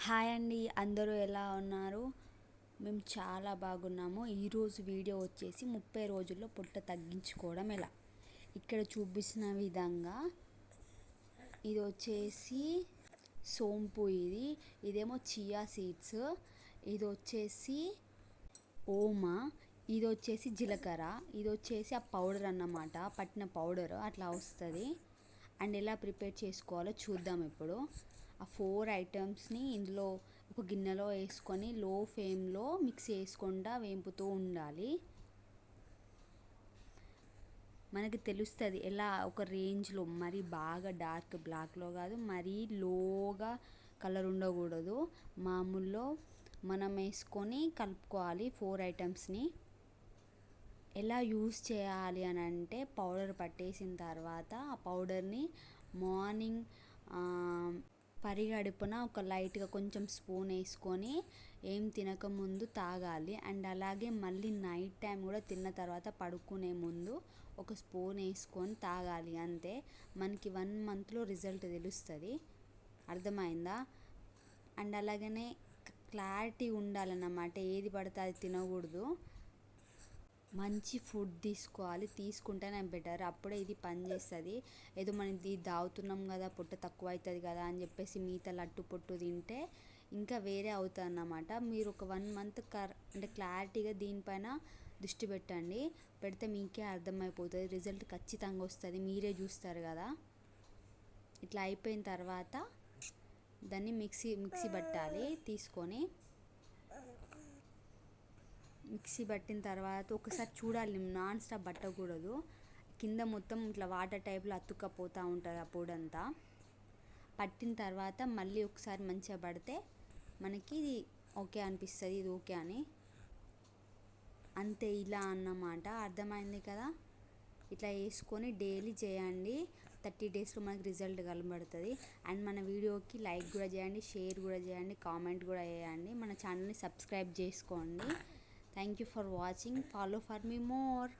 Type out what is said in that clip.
Hi అండి, అందరూ ఎలా ఉన్నారు? మేము చాలా బాగున్నాము. ఈరోజు వీడియో వచ్చేసి 30 రోజుల్లో పొట్ట తగ్గించుకోవడం ఎలా. ఇక్కడ చూపిస్తున్న విధంగా ఇది వచ్చేసి సోంపు, ఇదేమో చియా సీడ్స్, ఇది వచ్చేసి ఓమా, ఇది వచ్చేసి జీలకర్ర, ఇది వచ్చేసి ఆ పౌడర్ అన్నమాట, పట్టిన పౌడర్ అట్లా వస్తుంది. అండ్ ఎలా ప్రిపేర్ చేసుకోవాలో చూద్దాం ఇప్పుడు. ఆ 4 ఐటమ్స్ని ఇందులో ఒక గిన్నెలో వేసుకొని లో ఫ్లేమ్లో మిక్స్ చేసుకుంటా వేపుతూ ఉండాలి. మనకి తెలుస్తుంది ఎలా ఒక రేంజ్లో, మరీ బాగా డార్క్ బ్లాక్లో కాదు, మరీ లోగా కలర్ ఉండకూడదు, మామూలులో మనం వేసుకొని కలుపుకోవాలి 4 ఐటమ్స్ని. ఎలా యూస్ చేయాలి అని అంటే, పౌడర్ పట్టేసిన తర్వాత ఆ పౌడర్ని మార్నింగ్ పరిగడుపున ఒక లైట్గా కొంచెం స్పూన్ వేసుకొని ఏం తినకముందు తాగాలి. అండ్ అలాగే మళ్ళీ నైట్ టైం కూడా తిన్న తర్వాత పడుకునే ముందు ఒక స్పూన్ వేసుకొని తాగాలి. అంతే, మనకి 1 మంత్లో రిజల్ట్ తెలుస్తుంది. అర్థమైందా? అండ్ అలాగనే క్లారిటీ ఉండాలన్నమాట, ఏది పడితే అది తినకూడదు. మంచి ఫుడ్ తీసుకోవాలి, తీసుకుంటేనే బెటర్, అప్పుడే ఇది పనిచేస్తుంది. ఏదో మనం ఇది తాగుతున్నాం కదా పొట్ట తక్కువ అవుతుంది కదా అని చెప్పేసి మిగతా లట్టు పొట్టు తింటే ఇంకా వేరే అవుతుంది అన్నమాట. మీరు ఒక 1 మంత్ అంటే క్లారిటీగా దీనిపైన దృష్టి పెట్టండి, పెడితే మీకే అర్థమైపోతుంది, రిజల్ట్ ఖచ్చితంగా వస్తుంది, మీరే చూస్తారు కదా. ఇట్లా అయిపోయిన తర్వాత దాన్ని మిక్సీ పట్టాలి. తీసుకొని మిక్సీ పట్టిన తర్వాత ఒకసారి చూడాలి, నాన్ స్టాప్ పట్టకూడదు, కింద మొత్తం ఇట్లా వాటర్ టైప్లో అతుక్కపోతూ ఉంటుంది ఆ పొడంతా. పట్టిన తర్వాత మళ్ళీ ఒకసారి మంచిగా పడితే మనకి ఇది ఓకే అనిపిస్తుంది, ఇది ఓకే అని. అంతే, ఇలా అన్నమాట. అర్థమైంది కదా. ఇట్లా వేసుకొని డైలీ చేయండి, 30 డేస్లో మనకి రిజల్ట్ కనబడుతుంది. అండ్ మన వీడియోకి లైక్ కూడా చేయండి, షేర్ కూడా చేయండి, కామెంట్ కూడా చేయండి, మన ఛానల్ని సబ్స్క్రైబ్ చేసుకోండి. Thank you for watching. Follow for me more.